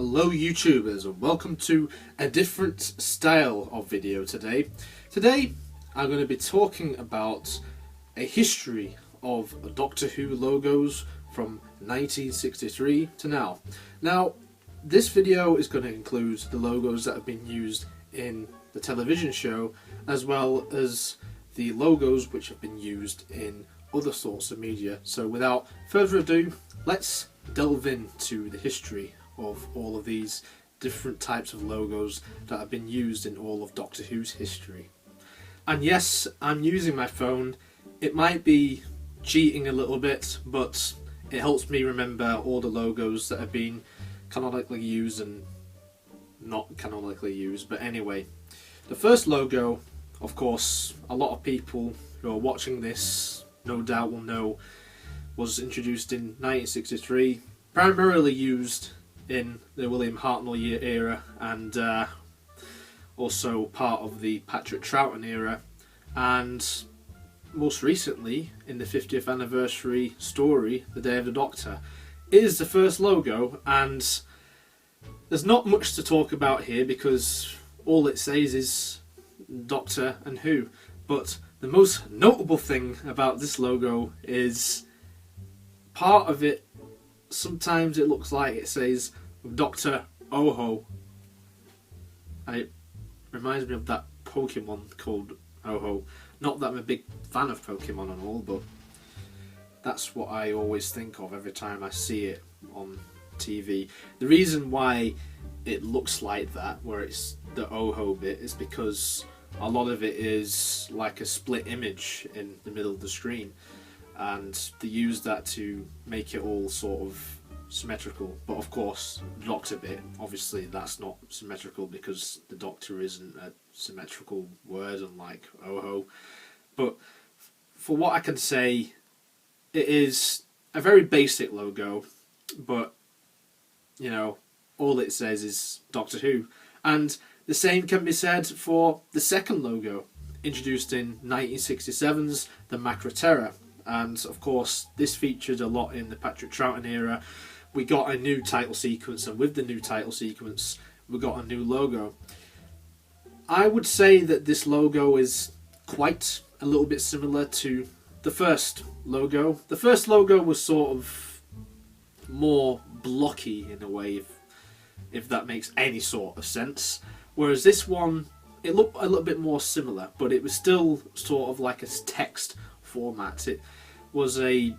Hello YouTubers, and welcome to a different style of video today. Today I'm going to be talking about a history of Doctor Who logos from 1963 to now. Now this video is going to include the logos that have been used in the television show, as well as the logos which have been used in other sorts of media. So without further ado, let's delve into the history of all of these different types of logos that have been used in all of Doctor Who's history. And yes, I'm using my phone. It might be cheating a little bit, but it helps me remember all the logos that have been canonically used and not canonically used. But anyway, the first logo, of course, a lot of people who are watching this no doubt will know, was introduced in 1963, primarily used in the William Hartnell era and also part of the Patrick Troughton era, and most recently in the 50th anniversary story, The Day of the Doctor. It is the first logo, and there's not much to talk about here because all it says is Doctor and Who. But the most notable thing about this logo is part of it, sometimes it looks like it says Dr. Oho, and it reminds me of that Pokemon called Oho. Not that I'm a big fan of Pokemon and all, but that's what I always think of every time I see it on TV. The reason why it looks like that, where it's the Oho bit, is because a lot of it is like a split image in the middle of the screen, and they use that to make it all sort of symmetrical. But of course, the Doctor bit, obviously that's not symmetrical because the Doctor isn't a symmetrical word unlike Oho. But for what I can say, it is a very basic logo, but you know, all it says is Doctor Who. And the same can be said for the second logo, introduced in 1967's The Macra Terror. And of course, this featured a lot in the Patrick Troughton era. We got a new title sequence, and with the new title sequence, we got a new logo. I would say that this logo is quite a little bit similar to the first logo. The first logo was sort of more blocky in a way, if that makes any sort of sense. Whereas this one, it looked a little bit more similar, but it was still sort of like a text format. It was a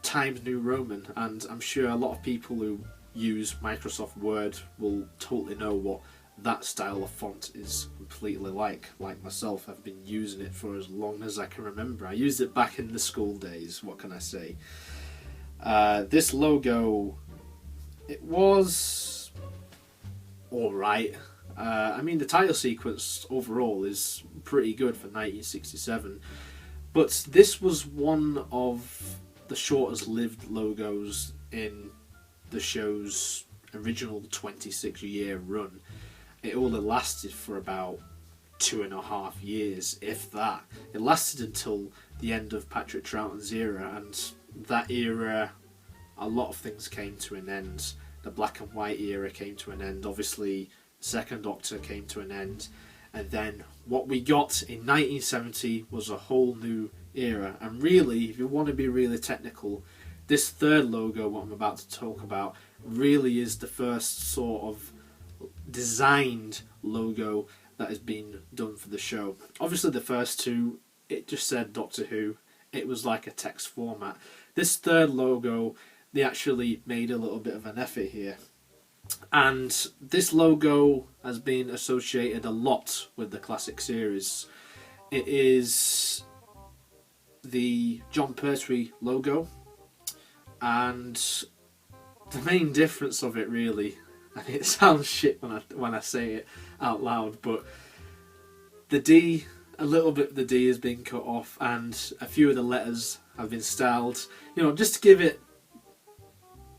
Times New Roman, and I'm sure a lot of people who use Microsoft Word will totally know what that style of font is completely like. Like myself, I've been using it for as long as I can remember. I used it back in the school days, what can I say. This logo, it was alright. I mean, the title sequence overall is pretty good for 1967, but this was one of the shortest lived logos in the show's original 26-year run. It only lasted for about 2.5 years, if that. It lasted until the end of Patrick Troughton's era, and that era, a lot of things came to an end. The black and white era came to an end, obviously the Second Doctor came to an end, and then what we got in 1970 was a whole new era. And really, if you want to be really technical, this third logo, what I'm about to talk about, really is the first sort of designed logo that has been done for the show. Obviously the first two, it just said Doctor Who. It was like a text format. This third logo, they actually made a little bit of an effort here. And this logo has been associated a lot with the classic series. It is the Jon Pertwee logo, and the main difference of it really, and it sounds shit when I say it out loud, but the D, a little bit of the D has been cut off, and a few of the letters have been styled, you know, just to give it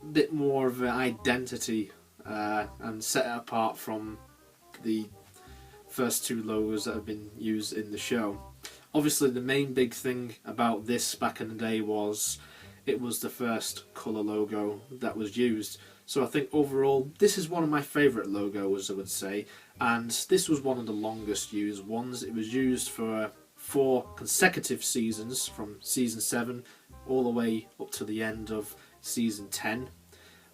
a bit more of an identity and set it apart from the first two logos that have been used in the show. Obviously the main big thing about this back in the day was it was the first colour logo that was used. So I think overall this is one of my favourite logos, I would say, and this was one of the longest used ones. It was used for 4 consecutive seasons, from season 7 all the way up to the end of season 10,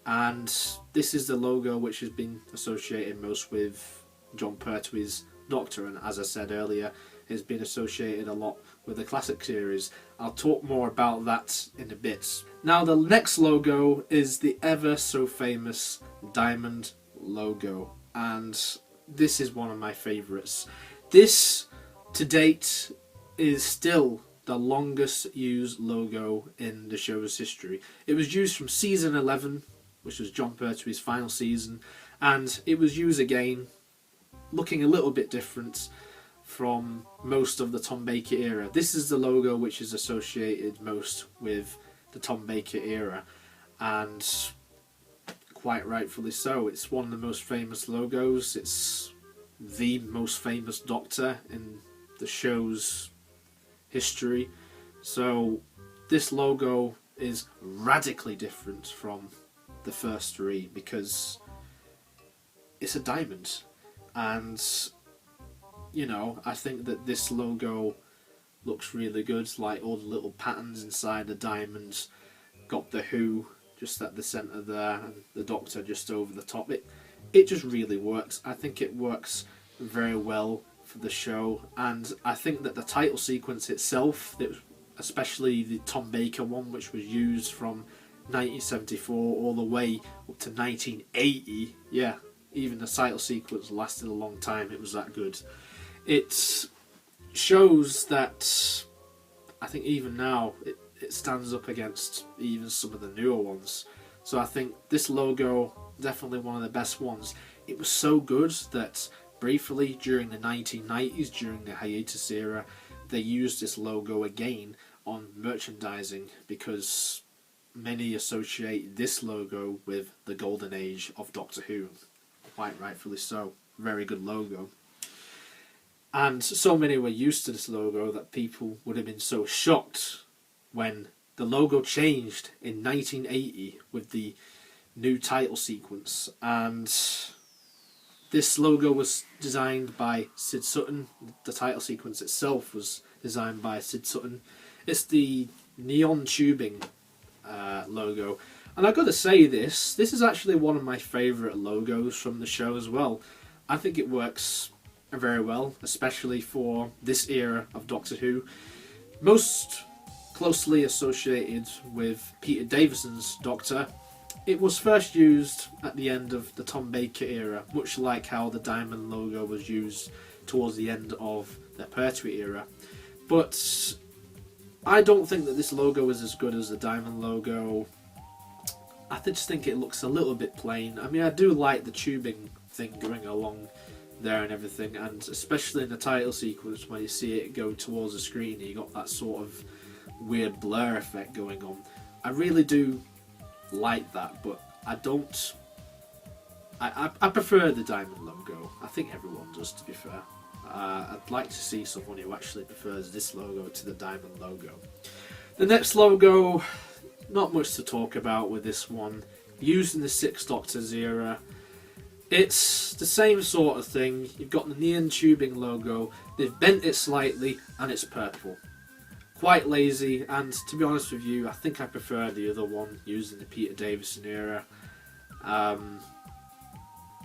and this is the logo which has been associated most with Jon Pertwee's Doctor, and as I said earlier, it's been associated a lot with the classic series. I'll talk more about that in a bit. Now the next logo is the ever so famous diamond logo, and this is one of my favourites. This to date is still the longest used logo in the show's history. It was used from season 11, which was Jon Pertwee's final season, and it was used again, looking a little bit different from most of the Tom Baker era. This is the logo which is associated most with the Tom Baker era, and quite rightfully so. It's one of the most famous logos. It's the most famous Doctor in the show's history, so this logo is radically different from the first 3 because it's a diamond, and you know, I think that this logo looks really good, like all the little patterns inside the diamonds. Got the Who just at the centre there and the Doctor just over the top. It just really works. I think it works very well for the show, and I think that the title sequence itself, especially the Tom Baker one, which was used from 1974 all the way up to 1980, yeah, even the title sequence lasted a long time. It was that good. It shows that I think even now it stands up against even some of the newer ones. So I think this logo, definitely one of the best ones. It was so good that briefly during the 1990s, during the hiatus era, they used this logo again on merchandising because many associate this logo with the golden age of Doctor Who. Quite rightfully so. Very good logo. And so many were used to this logo that people would have been so shocked when the logo changed in 1980 with the new title sequence. And this logo was designed by Sid Sutton. The title sequence itself was designed by Sid Sutton. It's the neon tubing logo. And I've got to say this is actually one of my favourite logos from the show as well. I think it works very well, especially for this era of Doctor Who. Most closely associated with Peter Davison's Doctor. It was first used at the end of the Tom Baker era, much like how the diamond logo was used towards the end of the Pertwee era. But I don't think that this logo is as good as the diamond logo. I just think it looks a little bit plain. I mean, I do like the tubing thing going along there and everything, and especially in the title sequence when you see it go towards the screen, you got that sort of weird blur effect going on. I really do like that, but I don't. I prefer the diamond logo. I think everyone does, to be fair. I'd like to see someone who actually prefers this logo to the diamond logo. The next logo, not much to talk about with this one. Used in the Sixth Doctor's era. It's the same sort of thing. You've got the neon tubing logo. They've bent it slightly, and it's purple. Quite lazy, and to be honest with you, I think I prefer the other one used in the Peter Davison era.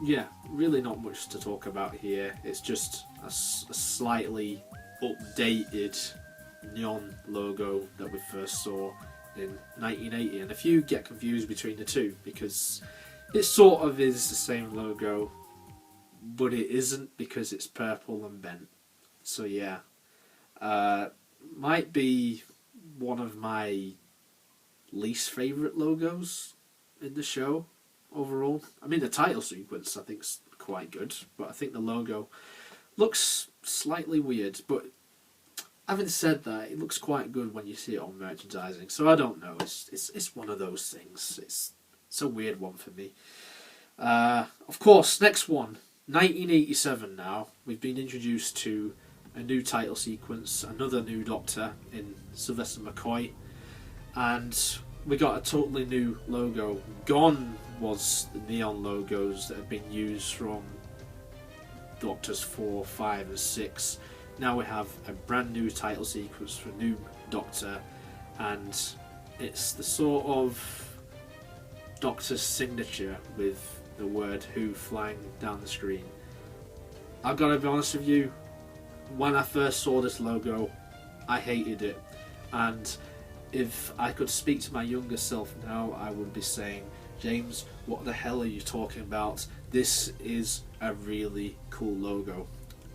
Yeah, really not much to talk about here. It's just a slightly updated neon logo that we first saw in 1980. And if you get confused between the two, because it sort of is the same logo, but it isn't because it's purple and bent. So yeah, might be one of my least favourite logos in the show overall. I mean, the title sequence I think's quite good, but I think the logo looks slightly weird. But having said that, it looks quite good when you see it on merchandising. So I don't know. It's one of those things. It's a weird one for me. Of course, next one, 1987. Now we've been introduced to a new title sequence, another new Doctor in Sylvester McCoy, and we got a totally new logo. Gone was the neon logos that have been used from Doctors 4, 5 and 6. Now we have a brand new title sequence for new Doctor, and it's the sort of Doctor's signature with the word Who flying down the screen. I've got to be honest with you, when I first saw this logo, I hated it, and if I could speak to my younger self now, I would be saying, James, what the hell are you talking about? This is a really cool logo.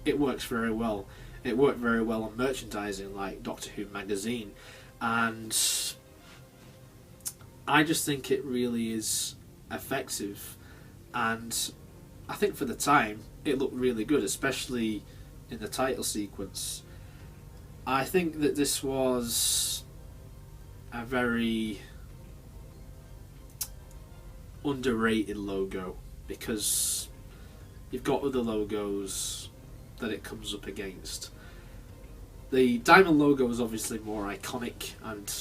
It works very well. It worked very well on merchandising like Doctor Who magazine, and I just think it really is effective, and I think for the time it looked really good, especially in the title sequence. I think that this was a very underrated logo, because you've got other logos that it comes up against. The diamond logo is obviously more iconic, and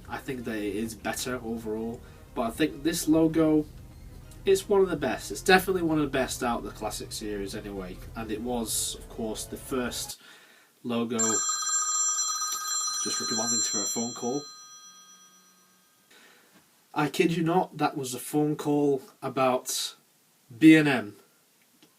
I think that it is better overall, but I think this logo, it's one of the best. It's definitely one of the best out of the classic series anyway, and it was of course the first logo. Just responding to a phone call. I kid you not, that was a phone call about B&M.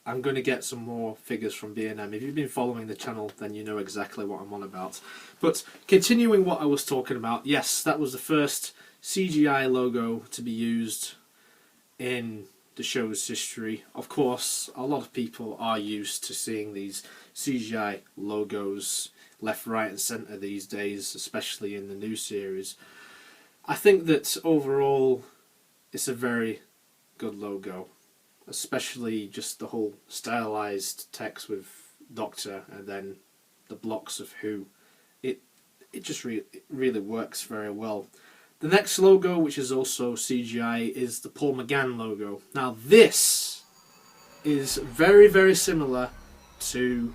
I'm going to get some more figures from B&M. If you've been following the channel, then you know exactly what I'm on about. But continuing what I was talking about, yes, that was the first CGI logo to be used in the show's history. Of course, a lot of people are used to seeing these CGI logos left, right and centre these days, especially in the new series. I think that overall it's a very good logo, especially just the whole stylized text with Doctor and then the blocks of Who. It just really works very well. The next logo, which is also CGI, is the Paul McGann logo. Now this is very, very similar to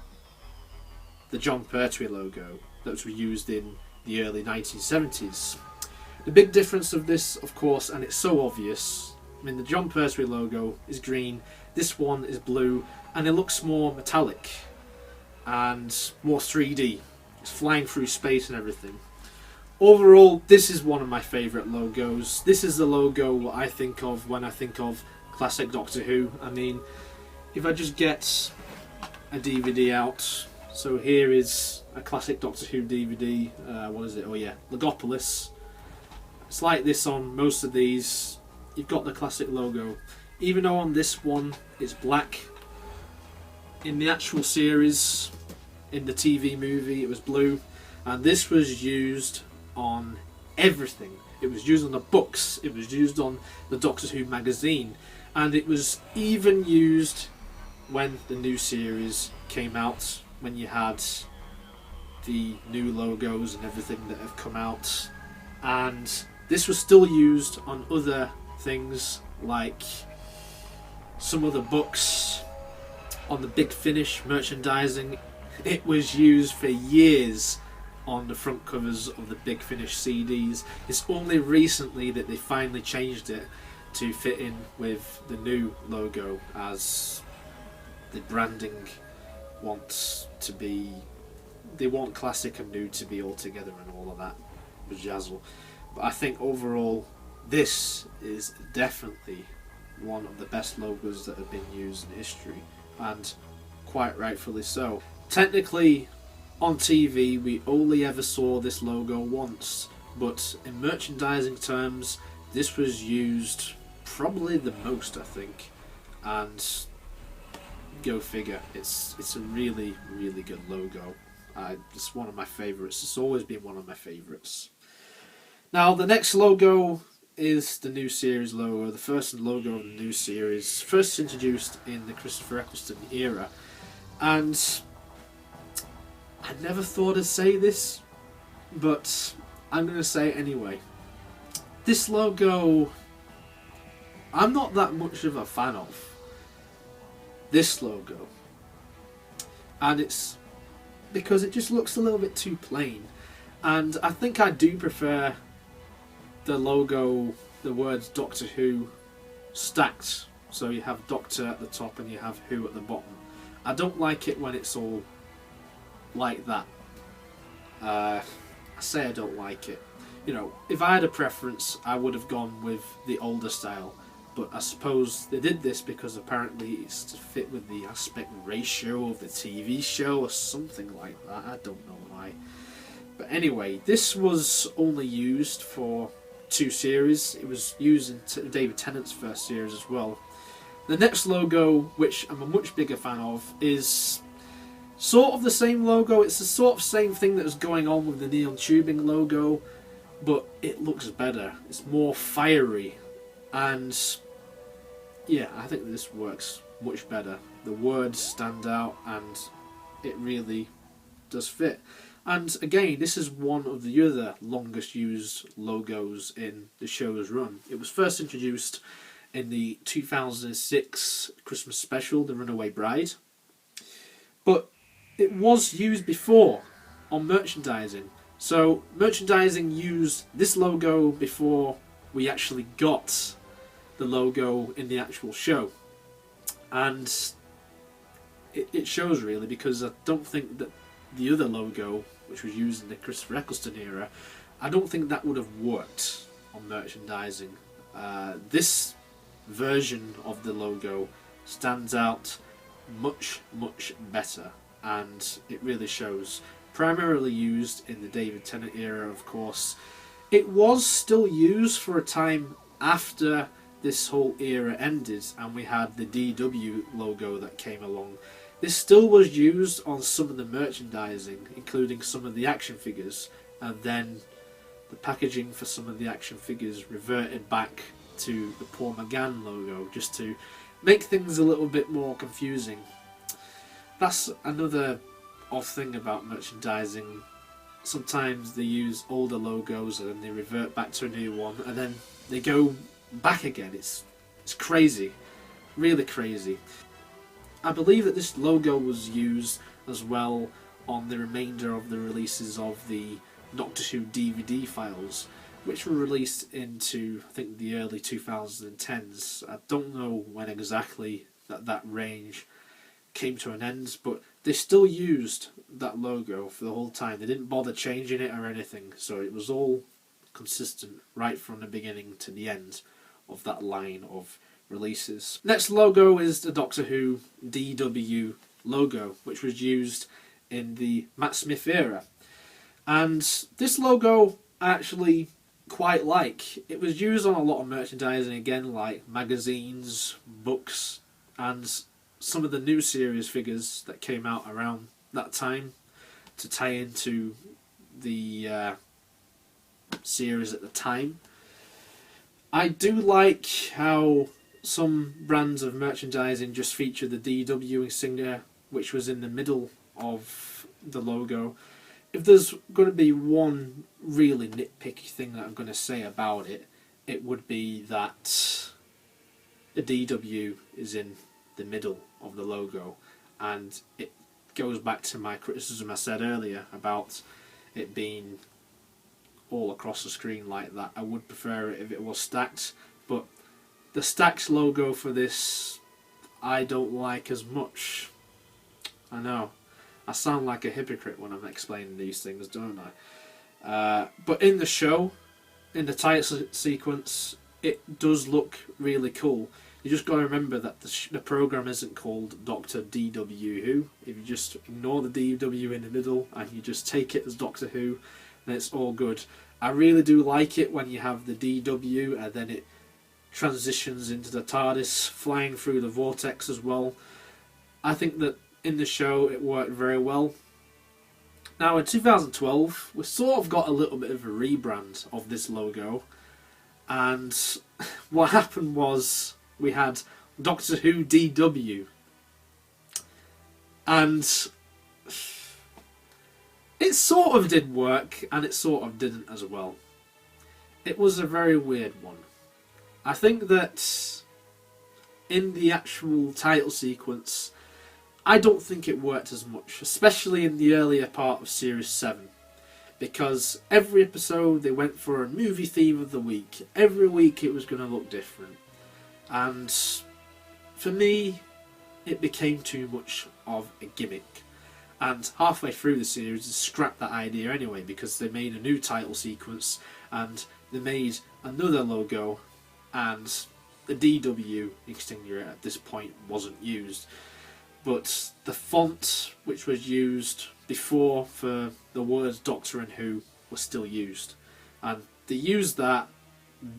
the Jon Pertwee logo that was used in the early 1970s. The big difference of this, of course, and it's so obvious, I mean the Jon Pertwee logo is green, this one is blue, and it looks more metallic and more 3D. It's flying through space and everything. Overall, this is one of my favourite logos. This is the logo I think of when I think of classic Doctor Who. I mean, if I just get a DVD out, so here is a classic Doctor Who DVD, what is it, oh yeah, Logopolis. It's like this on most of these. You've got the classic logo. Even though on this one it's black, in the actual series, in the TV movie, it was blue, and this was used on everything. It was used on the books, it was used on the Doctor Who magazine, and it was even used when the new series came out, when you had the new logos and everything that have come out. And this was still used on other things, like some other books, on the Big Finish merchandising. It was used for years on the front covers of the Big Finish CDs. It's only recently that they finally changed it to fit in with the new logo, as the branding wants to be, they want classic and new to be all together and all of that bajazzle. But I think overall this is definitely one of the best logos that have been used in history, and quite rightfully so. Technically on TV we only ever saw this logo once, but in merchandising terms this was used probably the most, I think, and go figure, it's a really, really good logo. It's one of my favourites. It's always been one of my favourites. Now the next logo is the new series logo, the first logo of the new series, first introduced in the Christopher Eccleston era, and I never thought I'd say this, but I'm going to say it anyway. This logo, I'm not that much of a fan of this logo, and it's because it just looks a little bit too plain, and I think I do prefer the logo, the words Doctor Who stacked. So you have Doctor at the top and you have Who at the bottom. I don't like it when it's all like that. I say I don't like it. You know, if I had a preference, I would have gone with the older style. But I suppose they did this because apparently it's to fit with the aspect ratio of the TV show or something like that. I don't know why. But anyway, this was only used for 2 series. It was used in David Tennant's first series as well. The next logo, which I'm a much bigger fan of, is sort of the same logo. It's the sort of same thing that was going on with the Neon Tubing logo, but it looks better. It's more fiery, and yeah, I think this works much better. The words stand out and it really does fit. And again, this is one of the other longest used logos in the show's run. It was first introduced in the 2006 Christmas special, The Runaway Bride, but it was used before on merchandising. So merchandising used this logo before we actually got the logo in the actual show, and it shows really, because I don't think that the other logo, which was used in the Christopher Eccleston era, I don't think that would have worked on merchandising. This version of the logo stands out much better, and it really shows. Primarily used in the David Tennant era, of course. It was still used for a time after this whole era ended and we had the DW logo that came along. This still was used on some of the merchandising, including some of the action figures, and then the packaging for some of the action figures reverted back to the Paul McGann logo, just to make things a little bit more confusing. That's another odd thing about merchandising. Sometimes they use older logos and then they revert back to a new one, and then they go back again. It's crazy, really crazy. I believe that this logo was used as well on the remainder of the releases of the Doctor Who DVD files, which were released into, I think, the early 2010s. I don't know when exactly that range came to an end, but they still used that logo for the whole time. They didn't bother changing it or anything, so it was all consistent right from the beginning to the end of that line of releases. Next logo is the Doctor Who DW logo, which was used in the Matt Smith era. And this logo I actually quite like. It was used on a lot of merchandising again, like magazines, books, and some of the new series figures that came out around that time to tie into the series at the time. I do like how some brands of merchandising just feature the DW insignia, which was in the middle of the logo. If there's going to be one really nitpicky thing that I'm going to say about it, it would be that the DW is in the middle of the logo, and it goes back to my criticism I said earlier about it being all across the screen like that. I would prefer it if it was stacked, but the stacked logo for this I don't like as much. I know, I sound like a hypocrite when I'm explaining these things, don't I? But in the show, in the title sequence, it does look really cool. You just got to remember that the program isn't called Doctor DW Who. If you just ignore the DW in the middle and you just take it as Doctor Who, then it's all good. I really do like it when you have the DW and then it transitions into the TARDIS flying through the vortex as well. I think that in the show it worked very well. Now in 2012 we sort of got a little bit of a rebrand of this logo, and what happened was we had Doctor Who DW, and it sort of did work and it sort of didn't as well. It was a very weird one. I think that in the actual title sequence, I don't think it worked as much, especially in the earlier part of Series 7, because every episode they went for a movie theme of the week. Every week it was going to look different. And for me, it became too much of a gimmick. And halfway through the series, they scrapped that idea anyway, because they made a new title sequence and they made another logo, and the DW extinguisher at this point wasn't used. But the font which was used before for the words Doctor and Who was still used. And they used that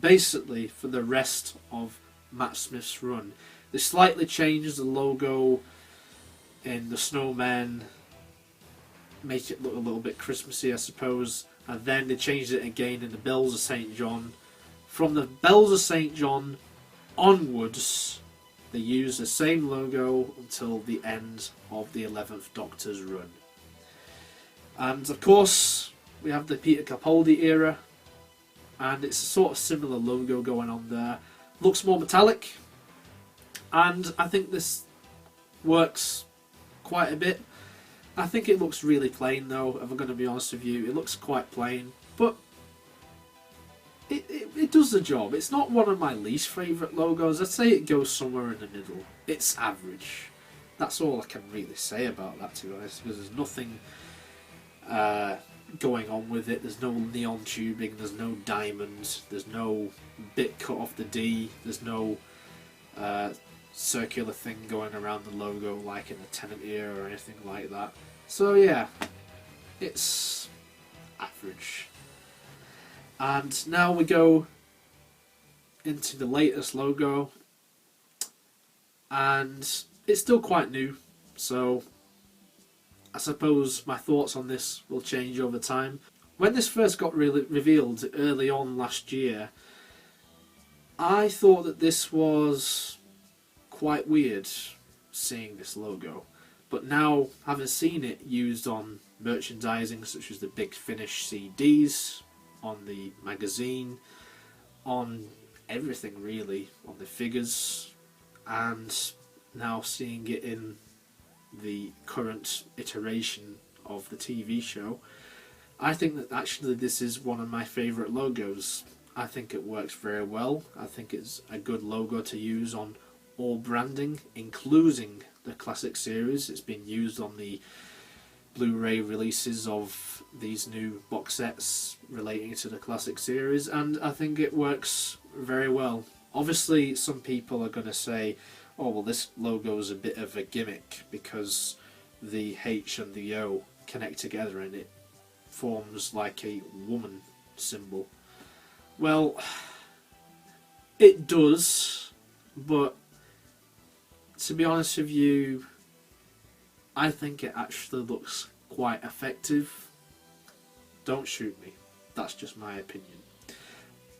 basically for the rest of Matt Smith's run. They slightly changed the logo in the snowmen, make it look a little bit Christmassy, I suppose, and then they changed it again in the Bells of St. John. From the Bells of St. John onwards, they used the same logo until the end of the 11th Doctor's run. And of course, we have the Peter Capaldi era, and it's a sort of similar logo going on there. Looks more metallic, and I think this works quite a bit. I think it looks really plain though, if I'm going to be honest with you. It looks quite plain, but it does the job. It's not one of my least favourite logos. I'd say it goes somewhere in the middle. It's average. That's all I can really say about that, to be honest, because there's nothing going on with it. There's no neon tubing, there's no diamonds, there's no bit cut off the D, there's no circular thing going around the logo like in the Tennant era or anything like that. So yeah, it's average. And now we go into the latest logo, and it's still quite new, so I suppose my thoughts on this will change over time. When this first got revealed early on last year, I thought that this was quite weird, seeing this logo. But now, having seen it used on merchandising such as the Big Finish CDs, on the magazine, on everything really, on the figures, and now seeing it in the current iteration of the TV show, I think that actually this is one of my favourite logos. I think it works very well. I think it's a good logo to use on all branding, including the classic series. It's been used on the Blu-ray releases of these new box sets relating to the classic series, and I think it works very well. Obviously some people are going to say, oh well, this logo is a bit of a gimmick because the H and the O connect together and it forms like a woman symbol. Well, it does, but to be honest with you, I think it actually looks quite effective. Don't shoot me, that's just my opinion.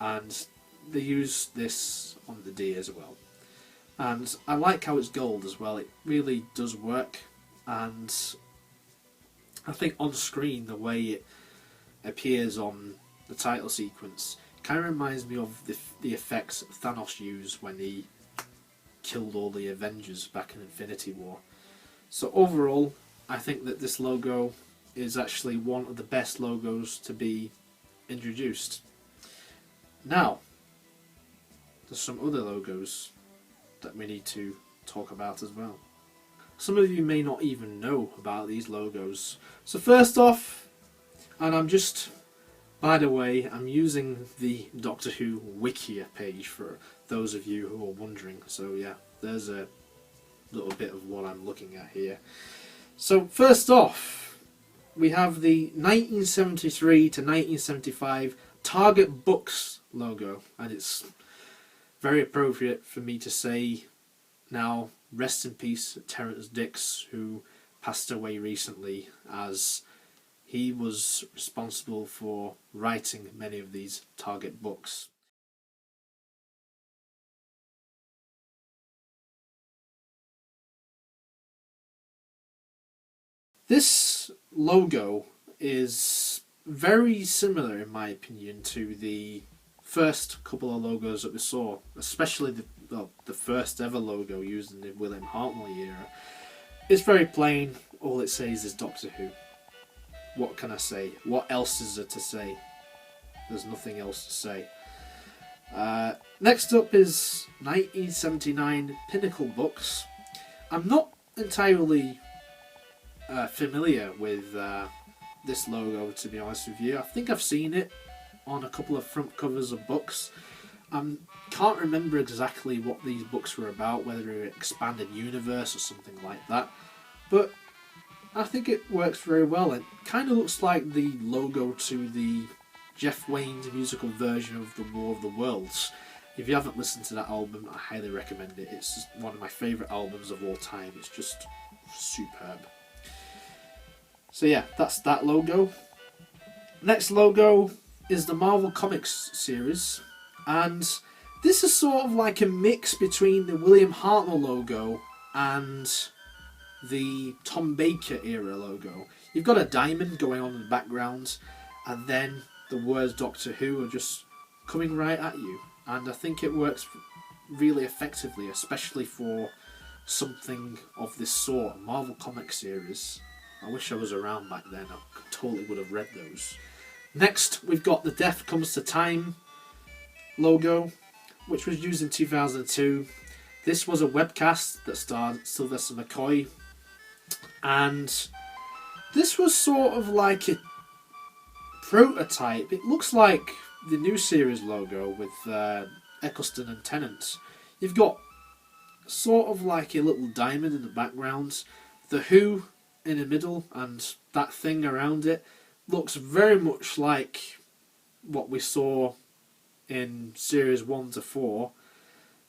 And they use this on the D as well. And I like how it's gold as well. It really does work, and I think on screen the way it appears on the title sequence kind of reminds me of the effects Thanos used when he killed all the Avengers back in Infinity War. So overall, I think that this logo is actually one of the best logos to be introduced. Now, there's some other logos that we need to talk about as well. Some of you may not even know about these logos. So first off, and by the way, I'm using the Doctor Who Wikia page for those of you who are wondering. So yeah, there's a little bit of what I'm looking at here. So first off, we have the 1973 to 1975 Target Books logo, and it's very appropriate for me to say now, rest in peace Terrance Dicks, who passed away recently, as he was responsible for writing many of these Target books. This logo is very similar, in my opinion, to the first couple of logos that we saw, especially the first ever logo used in the William Hartnell era. It's very plain. All it says is Doctor Who. what can I say? What else is there to say? There's nothing else to say. Next up is 1979 Pinnacle Books. I'm not entirely familiar with this logo, to be honest with you. I think I've seen it on a couple of front covers of books. Can't remember exactly what these books were about, whether it was Expanded Universe or something like that, but I think it works very well. It kind of looks like the logo to the Jeff Wayne's musical version of The War of the Worlds. If you haven't listened to that album, I highly recommend it. It's just one of my favourite albums of all time. It's just superb. So yeah, that's that logo. Next logo is the Marvel Comics series, and this is sort of like a mix between the William Hartnell logo and the Tom Baker era logo. You've got a diamond going on in the background, and then the words Doctor Who are just coming right at you, and I think it works really effectively, especially for something of this sort, a Marvel Comics series. I wish I was around back then, I totally would have read those. Next, we've got the Death Comes to Time logo, which was used in 2002. This was a webcast that starred Sylvester McCoy, and this was sort of like a prototype. It looks like the new series logo with Eccleston and Tennant. You've got sort of like a little diamond in the background, the Who in the middle, and that thing around it looks very much like what we saw in series 1 to 4,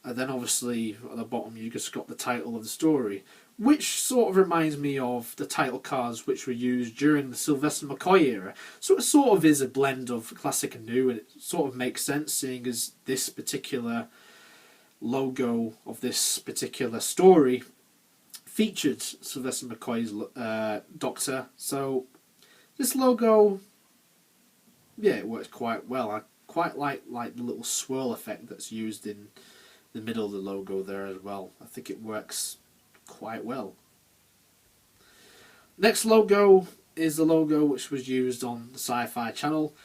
and then obviously at the bottom you just got the title of the story, which sort of reminds me of the title cards which were used during the Sylvester McCoy era. So it sort of is a blend of classic and new, and it sort of makes sense seeing as this particular logo of this particular story featured Sylvester McCoy's Doctor. So this logo, yeah, it works quite well. I quite like the little swirl effect that's used in the middle of the logo there as well. I think it works quite well. Next logo is the logo which was used on the Sci-Fi Channel.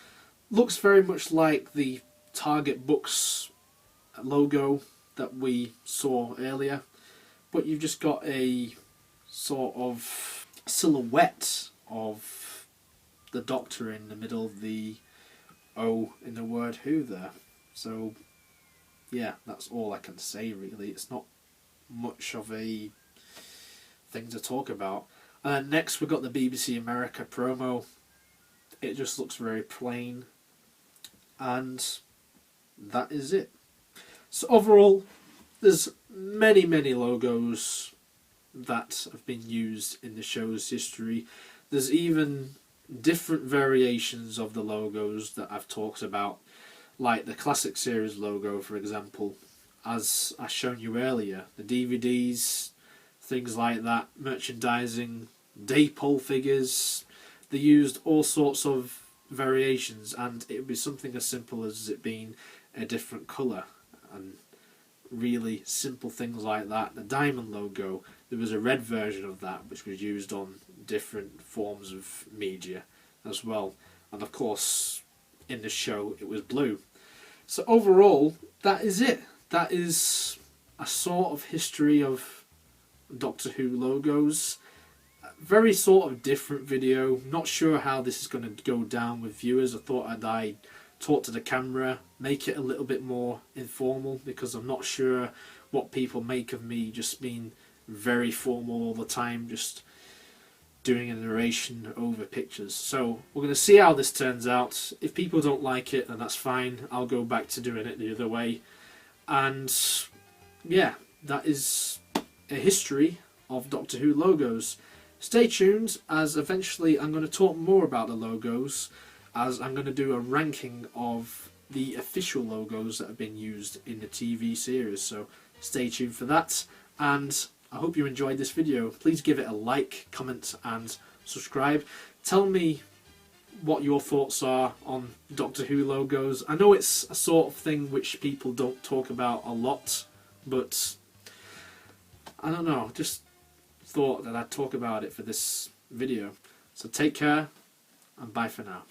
Looks very much like the Target Books logo that we saw earlier, but you've just got a sort of silhouette of the Doctor in the middle of the O in the word Who there. So yeah, that's all I can say really. It's not much of a thing to talk about. Next we've got the BBC America promo. It just looks very plain, and that is it. So overall, there's many logos that have been used in the show's history. There's even different variations of the logos that I've talked about, like the classic series logo, for example, as I shown you earlier. The DVDs, things like that, merchandising, Daypole figures, they used all sorts of variations, and it would be something as simple as it being a different colour, and really simple things like that. The diamond logo, there was a red version of that which was used on different forms of media as well, and of course in the show it was blue. So overall, that is it. That is a sort of history of Doctor Who logos. Very sort of different video. Not sure how this is going to go down with viewers. I thought I'd talk to the camera, make it a little bit more informal, because I'm not sure what people make of me just being very formal all the time, just doing a narration over pictures. So we're going to see how this turns out. If people don't like it, then that's fine. I'll go back to doing it the other way. And yeah, that is a history of Doctor Who logos. Stay tuned, as eventually I'm going to talk more about the logos, as I'm going to do a ranking of the official logos that have been used in the TV series. So stay tuned for that, and I hope you enjoyed this video. Please give it a like, comment and subscribe. Tell me what your thoughts are on Doctor Who logos. I know it's a sort of thing which people don't talk about a lot, but I don't know, just thought that I'd talk about it for this video. So take care, and bye for now.